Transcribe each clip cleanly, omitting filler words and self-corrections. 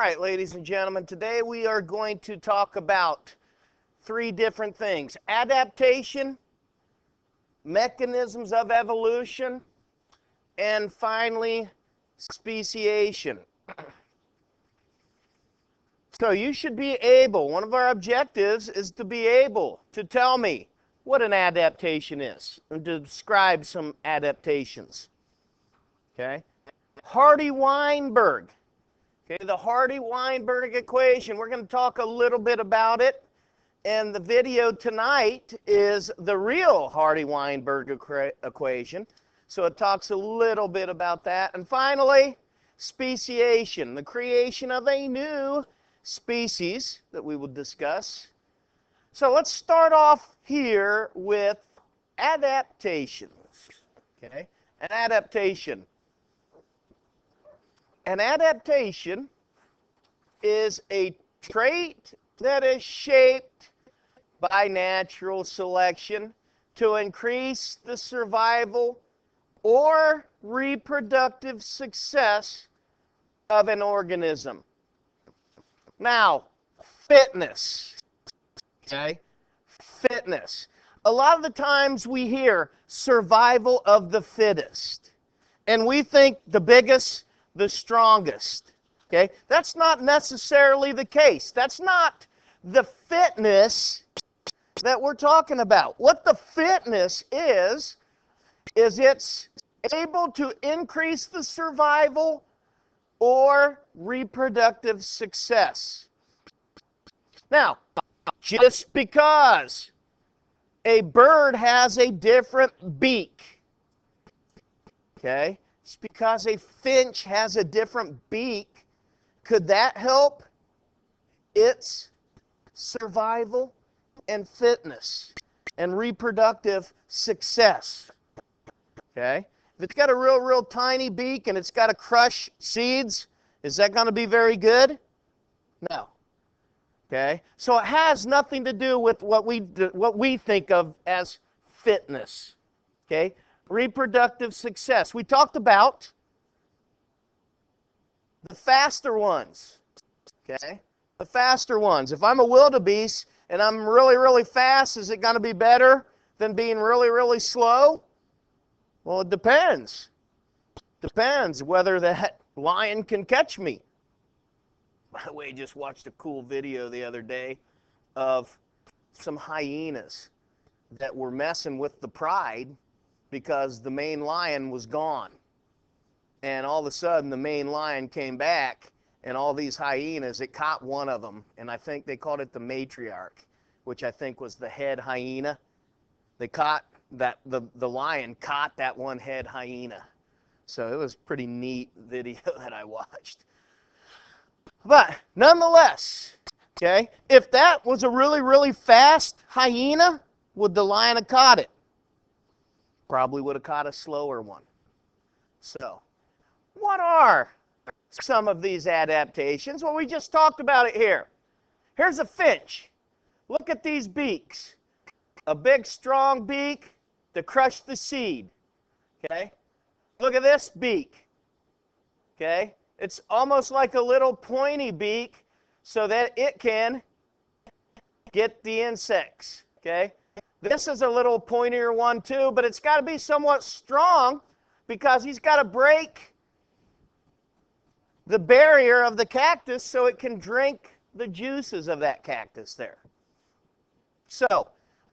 right, ladies and gentlemen, today we are going to talk about three different things: adaptation, mechanisms of evolution, and finally, speciation. So you should be able, one of our objectives is to be able to tell me what an adaptation is and to describe some adaptations. Okay? Hardy-Weinberg. Okay, the Hardy-Weinberg equation, we're going to talk a little bit about it. And the video tonight is the real Hardy-Weinberg equation. So it talks a little bit about that. And finally, speciation, the creation of a new species that we will discuss. So let's start off here with adaptations. Okay, an adaptation. An adaptation is a trait that is shaped by natural selection to increase the survival or reproductive success of an organism. Now, fitness. Okay? Fitness. A lot of the times we hear survival of the fittest, and we think the biggest, the strongest. Okay? That's not necessarily the case. That's not the fitness that we're talking about. What the fitness is it's able to increase the survival or reproductive success. Now, just because a bird has a different beak, okay? Just because a finch has a different beak, could that help its survival and fitness and reproductive success? Okay? If it's got a real tiny beak and it's got to crush seeds, is that going to be very good? No. Okay? So it has nothing to do with what we think of as fitness. Okay? Reproductive success. We talked about the faster ones. Okay? The faster ones. If I'm a wildebeest and I'm really fast, is it going to be better than being really slow? Well, it depends. Depends whether that lion can catch me. By the way, I just watched a cool video the other day of some hyenas that were messing with the pride because the main lion was gone. And all of a sudden, the main lion came back, and all these hyenas, it caught one of them, and I think they called it the matriarch, which I think was the head hyena. They caught that, the lion caught that one head hyena. So it was a pretty neat video that I watched. But nonetheless, okay, if that was a really fast hyena, would the lion have caught it? Probably would have caught a slower one. So, what are some of these adaptations? Well, we just talked about it here. Here's a finch. Look at these beaks. A big, strong beak to crush the seed. Okay? Look at this beak. Okay? It's almost like a little pointy beak so that it can get the insects. Okay? This is a little pointier one too, but it's got to be somewhat strong because he's got to break the barrier of the cactus so it can drink the juices of that cactus there. So,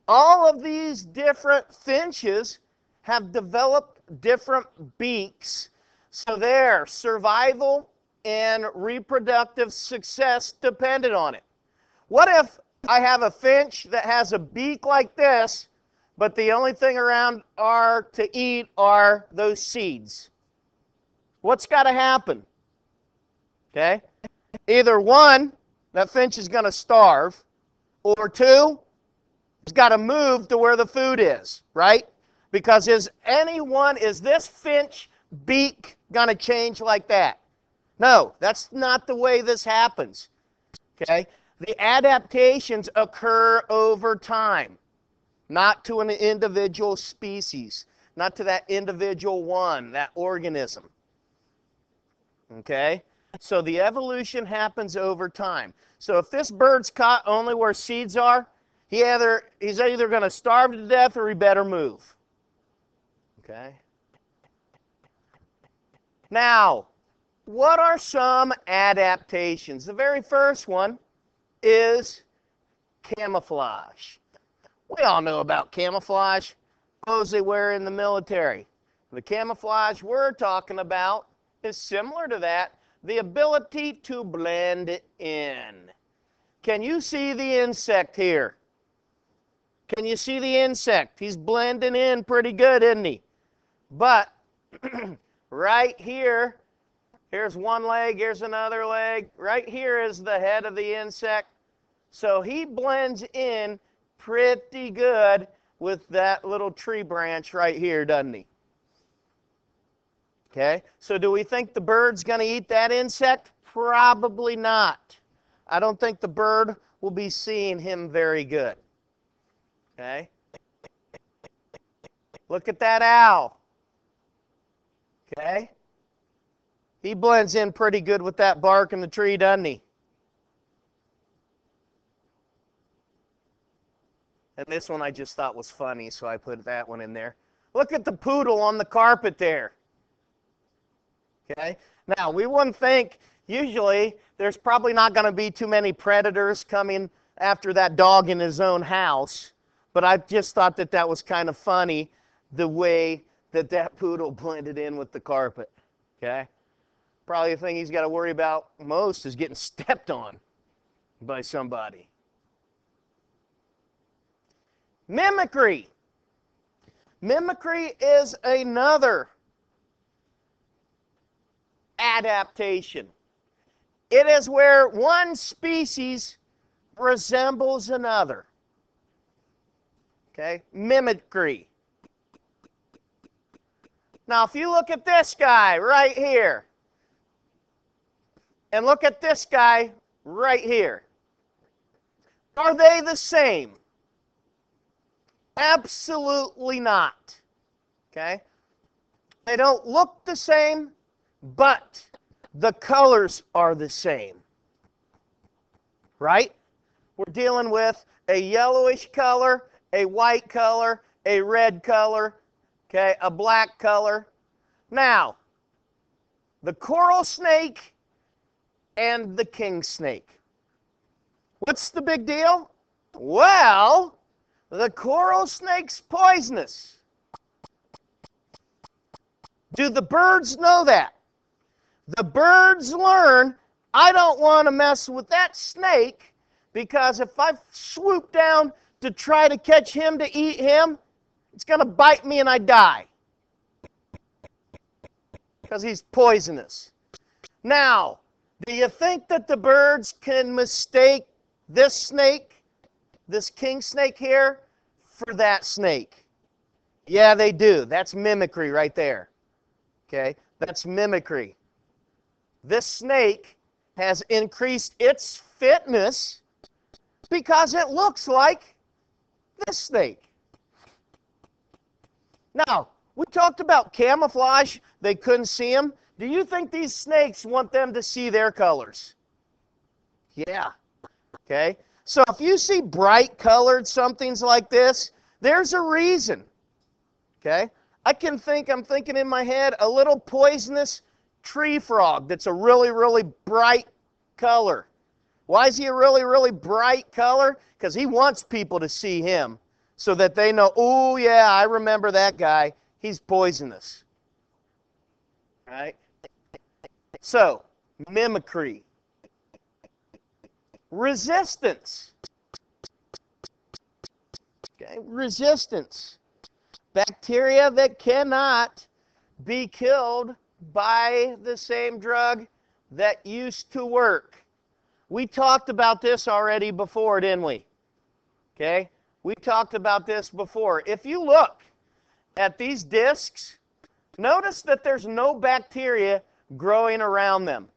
all of these different finches have developed different beaks, so their survival and reproductive success depended on it. What if I have a finch that has a beak like this, but the only thing around to eat are those seeds? What's got to happen? Okay? Either one, that finch is going to starve, or two, it's got to move to where the food is, right? Because is this finch beak going to change like that? No, that's not the way this happens. Okay? The adaptations occur over time, not to an individual species, not to that individual one, that organism. Okay? So the evolution happens over time. So if this bird's caught only where seeds are, he's either going to starve to death or he better move. Okay? Now, what are some adaptations? The very first one is camouflage. We all know about camouflage, clothes they wear in the military. The camouflage we're talking about is similar to that, the ability to blend in. Can you see the insect here? Can you see the insect? He's blending in pretty good, isn't he? But right here, here's one leg, here's another leg. Right here is the head of the insect. So he blends in pretty good with that little tree branch right here, doesn't he? Okay, so do we think the bird's going to eat that insect? Probably not. I don't think the bird will be seeing him very good. Okay, look at that owl. Okay, he blends in pretty good with that bark in the tree, doesn't he? And this one I just thought was funny, so I put that one in there. Look at the poodle on the carpet there. Okay, now we wouldn't think, usually there's probably not going to be too many predators coming after that dog in his own house, but I just thought that that was kind of funny, the way that that poodle blended in with the carpet. Okay, probably the thing he's got to worry about most is getting stepped on by somebody. Mimicry. Mimicry is another adaptation. It is where one species resembles another. Okay, mimicry. Now, if you look at this guy right here, and look at this guy right here, are they the same? Absolutely not. Okay? They don't look the same, but the colors are the same. Right? We're dealing with a yellowish color, a white color, a red color, okay, a black color. Now, the coral snake and the king snake. What's the big deal? Well, the coral snake's poisonous. Do the birds know that? The birds learn, I don't want to mess with that snake, because if I swoop down to try to catch him to eat him, it's going to bite me and I die. Because he's poisonous. Now, do you think that the birds can mistake this snake, this king snake here, for that snake? Yeah, they do. That's mimicry right there. Okay, that's mimicry. This snake has increased its fitness because it looks like this snake. Now, we talked about camouflage. They couldn't see them. Do you think these snakes want them to see their colors? Yeah. Okay. So if you see bright colored somethings like this, there's a reason. Okay. I'm thinking in my head, a little poisonous tree frog that's a really, really bright color. Why is he a really, really bright color? Because he wants people to see him so that they know, oh yeah, I remember that guy. He's poisonous. Right? So, mimicry. Resistance. Okay, resistance. Bacteria that cannot be killed by the same drug that used to work. We talked about this already before, didn't we? Okay? We talked about this before. If you look at these discs, notice that there's no bacteria growing around them.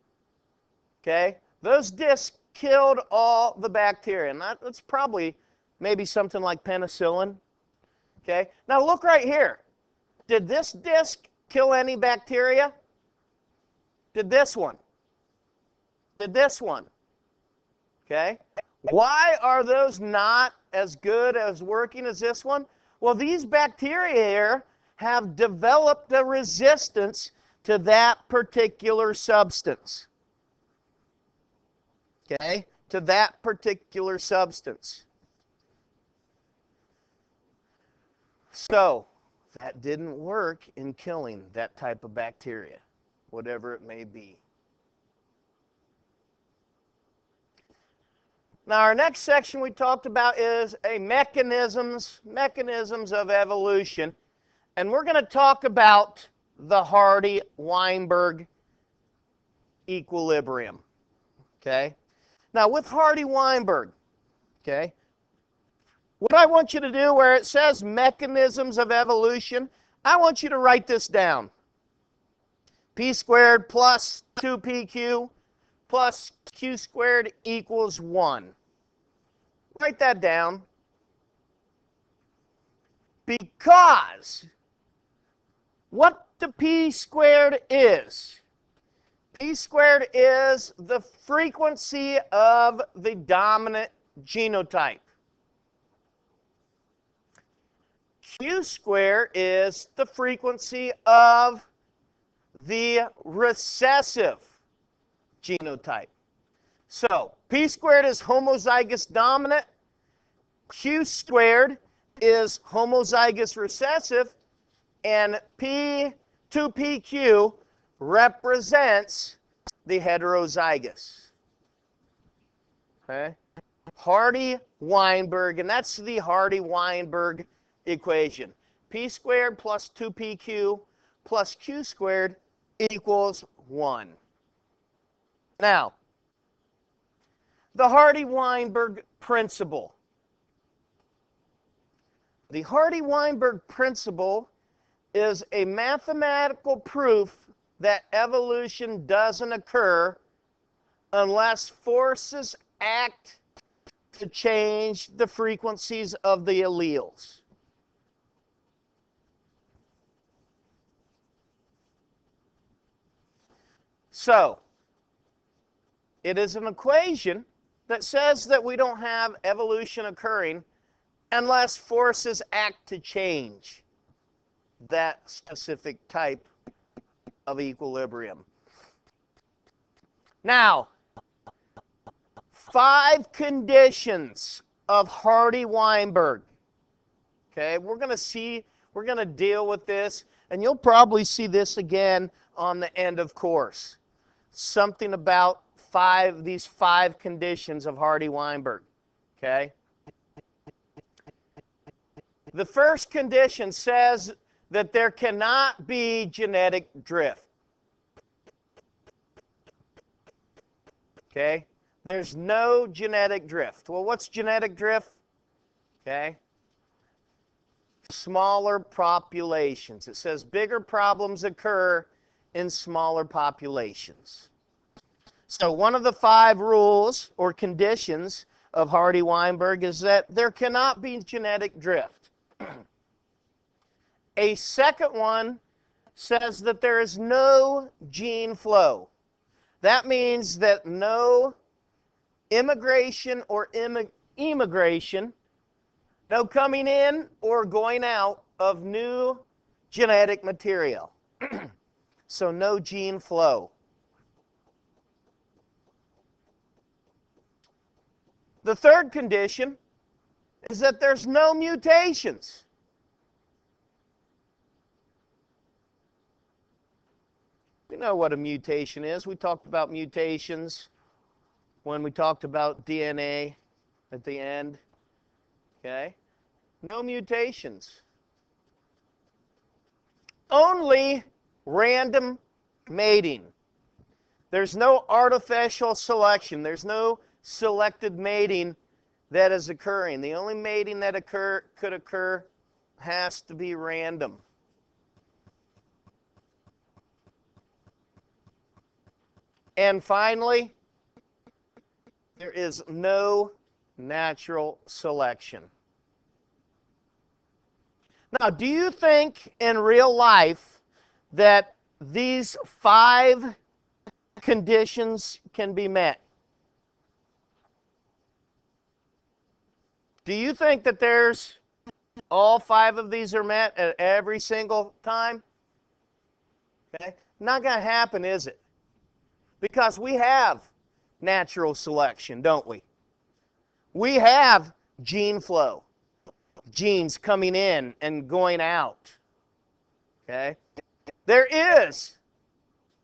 Okay? Those discs killed all the bacteria. And that's probably maybe something like penicillin. Okay? Now look right here. Did this disc kill any bacteria? Did this one? did this one. Okay? Why are those not as good as working as this one? Well, these bacteria here have developed a resistance to that particular substance. Okay? To that particular substance. So, that didn't work in killing that type of bacteria, whatever it may be. Now, our next section we talked about is mechanisms of evolution. And we're going to talk about the Hardy-Weinberg equilibrium. Okay? Now, with Hardy-Weinberg, okay, what I want you to do where it says mechanisms of evolution, I want you to write this down. P squared plus 2pq plus q squared equals 1. Write that down. Because what the p squared is, p squared is the frequency of the dominant genotype. Q squared is the frequency of the recessive genotype. So, p squared is homozygous dominant, q squared is homozygous recessive, and 2pq represents the heterozygous. Okay? Hardy-Weinberg, and that's the Hardy-Weinberg equation. P squared plus 2pq plus q squared equals 1. Now, the Hardy-Weinberg principle. The Hardy-Weinberg principle is a mathematical proof that evolution doesn't occur unless forces act to change the frequencies of the alleles. So, it is an equation that says that we don't have evolution occurring unless forces act to change that specific type of equilibrium. Now, 5 conditions of Hardy-Weinberg. Okay, we're going to deal with this, and you'll probably see this again on the end of course. Something about these 5 conditions of Hardy-Weinberg. Okay? The first condition says that there cannot be genetic drift. Okay? There's no genetic drift. Well, what's genetic drift? Okay? Smaller populations. It says bigger problems occur in smaller populations. So one of the 5 rules or conditions of Hardy-Weinberg is that there cannot be genetic drift. A second one says that there is no gene flow. That means that no immigration or immigration, no coming in or going out of new genetic material. So no gene flow. The third condition is that there's no mutations. We know what a mutation is. We talked about mutations when we talked about DNA at the end. Okay? No mutations. Only random mating. There's no artificial selection. There's no selected mating that is occurring. The only mating that could occur has to be random. And finally, there is no natural selection. Now, do you think in real life that these 5 conditions can be met. Do you think that there's all 5 of these are met at every single time? Okay? Not going to happen, is it? Because we have natural selection, don't we? We have gene flow, genes coming in and going out. Okay? There is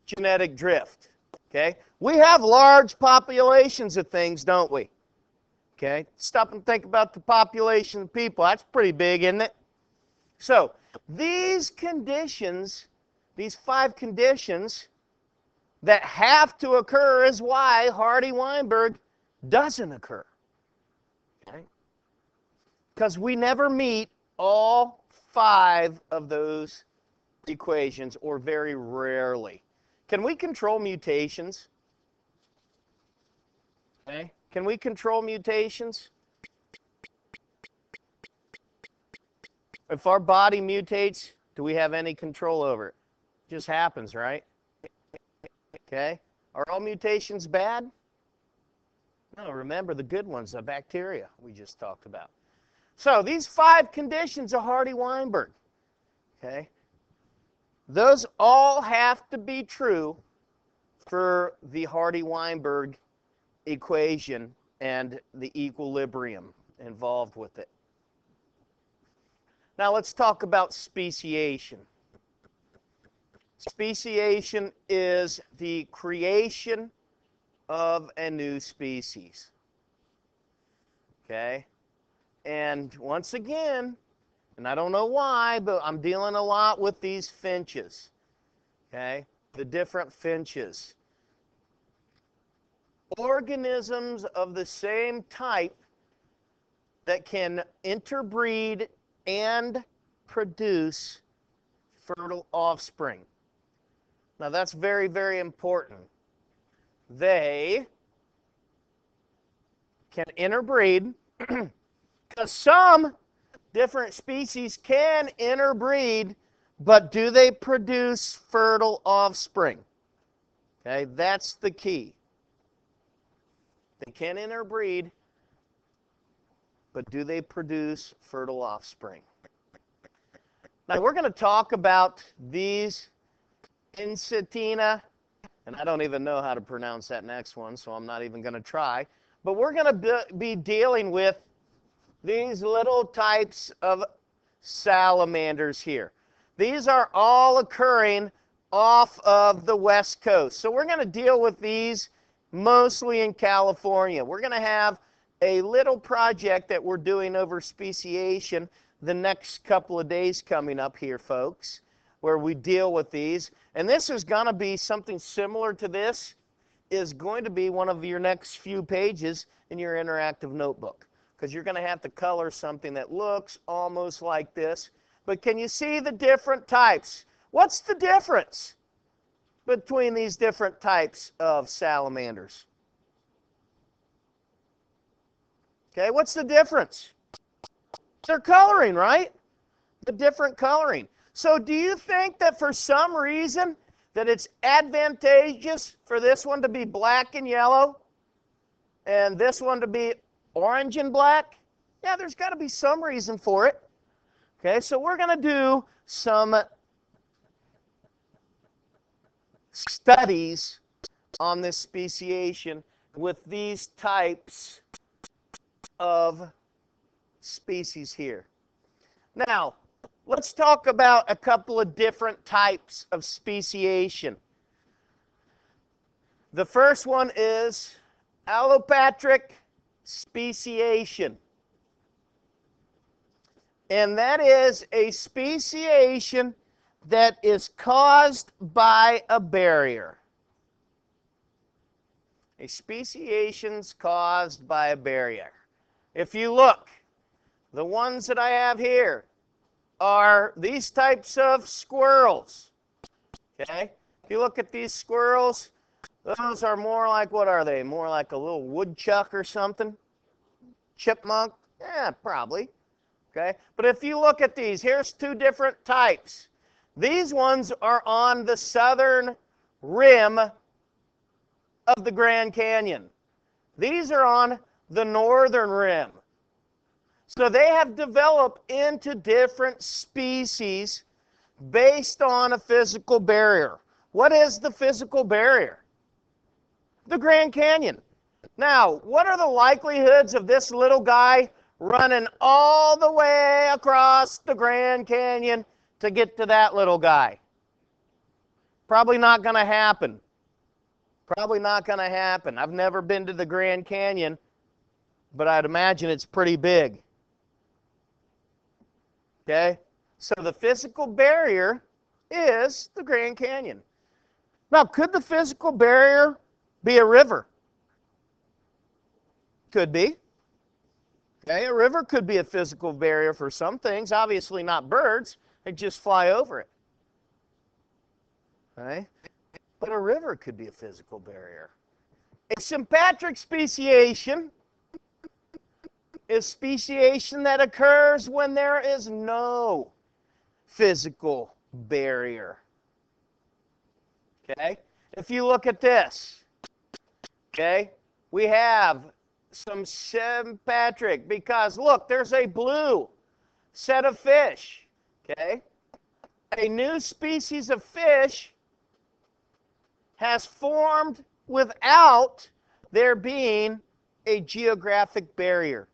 genetic drift. Okay? We have large populations of things, don't we? Okay? Stop and think about the population of people. That's pretty big, isn't it? So, these conditions, these 5 conditions that have to occur is why Hardy-Weinberg doesn't occur. Okay? Because we never meet all 5 of those equations, or very rarely. Can we control mutations? Okay? Can we control mutations? If our body mutates, do we have any control over it? It just happens, right? Okay? Are all mutations bad? No, remember the good ones, the bacteria we just talked about. So these 5 conditions are Hardy-Weinberg. Okay? Those all have to be true for the Hardy-Weinberg equation and the equilibrium involved with it. Now let's talk about speciation. Speciation is the creation of a new species. Okay? And once again, and I don't know why, but I'm dealing a lot with these finches. Okay? The different finches. Organisms of the same type that can interbreed and produce fertile offspring. Now that's very, very important. They can interbreed because some different species can interbreed, but do they produce fertile offspring? Okay, that's the key. They can interbreed, but do they produce fertile offspring? Now we're going to talk about these Insetina, and I don't even know how to pronounce that next one, so I'm not even going to try. But we're going to be dealing with these little types of salamanders here. These are all occurring off of the West Coast. So we're going to deal with these mostly in California. We're going to have a little project that we're doing over speciation the next couple of days coming up here, folks, where we deal with these. And this is going to be something similar to this, is going to be one of your next few pages in your interactive notebook, because you're going to have to color something that looks almost like this. But can you see the different types? What's the difference between these different types of salamanders? Okay, what's the difference? They're coloring, right? The different coloring. So do you think that for some reason that it's advantageous for this one to be black and yellow and this one to be orange and black? Yeah, there's got to be some reason for it. Okay, so we're going to do some studies on this speciation with these types of species here. Now, let's talk about a couple of different types of speciation. The first one is allopatric speciation. And that is a speciation that is caused by a barrier. A speciation's caused by a barrier. If you look, the ones that I have here are these types of squirrels. Okay? If you look at these squirrels, those are more like, what are they? More like a little woodchuck or something? Chipmunk? Yeah, probably. Okay? But if you look at these, here's 2 different types. These ones are on the southern rim of the Grand Canyon. These are on the northern rim. So they have developed into different species based on a physical barrier. What is the physical barrier? The Grand Canyon. Now, what are the likelihoods of this little guy running all the way across the Grand Canyon to get to that little guy? Probably not going to happen. Probably not going to happen. I've never been to the Grand Canyon, but I'd imagine it's pretty big. Okay? So the physical barrier is the Grand Canyon. Now, could the physical barrier be a river? Could be. Okay, a river could be a physical barrier for some things. Obviously not birds. They just fly over it. Okay? But a river could be a physical barrier. A sympatric speciation is speciation that occurs when there is no physical barrier. Okay? If you look at this, okay, we have some sympatric because, look, there's a blue set of fish. Okay? A new species of fish has formed without there being a geographic barrier.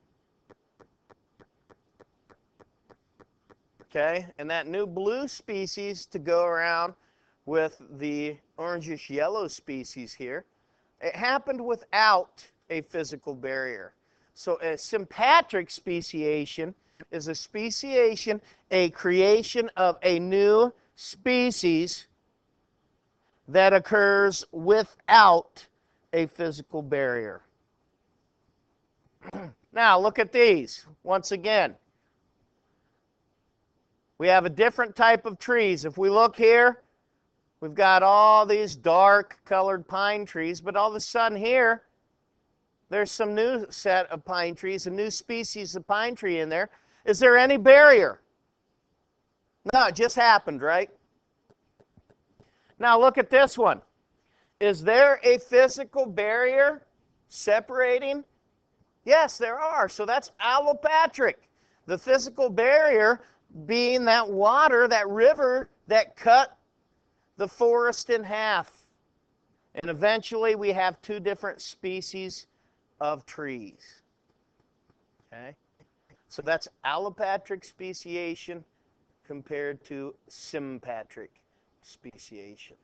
Okay? And that new blue species to go around with the orangish yellow species here, it happened without a physical barrier. So a sympatric speciation is a speciation, a creation of a new species that occurs without a physical barrier. Now, look at these. Once again, we have a different type of trees. If we look here, we've got all these dark colored pine trees, but all of a sudden here, there's some new set of pine trees, a new species of pine tree in there. Is there any barrier? No, it just happened, right? Now look at this one. Is there a physical barrier separating? Yes, there are. So that's allopatric. The physical barrier being that water, that river that cut the forest in half. And eventually we have two different species of trees. Okay? So that's allopatric speciation compared to sympatric speciation.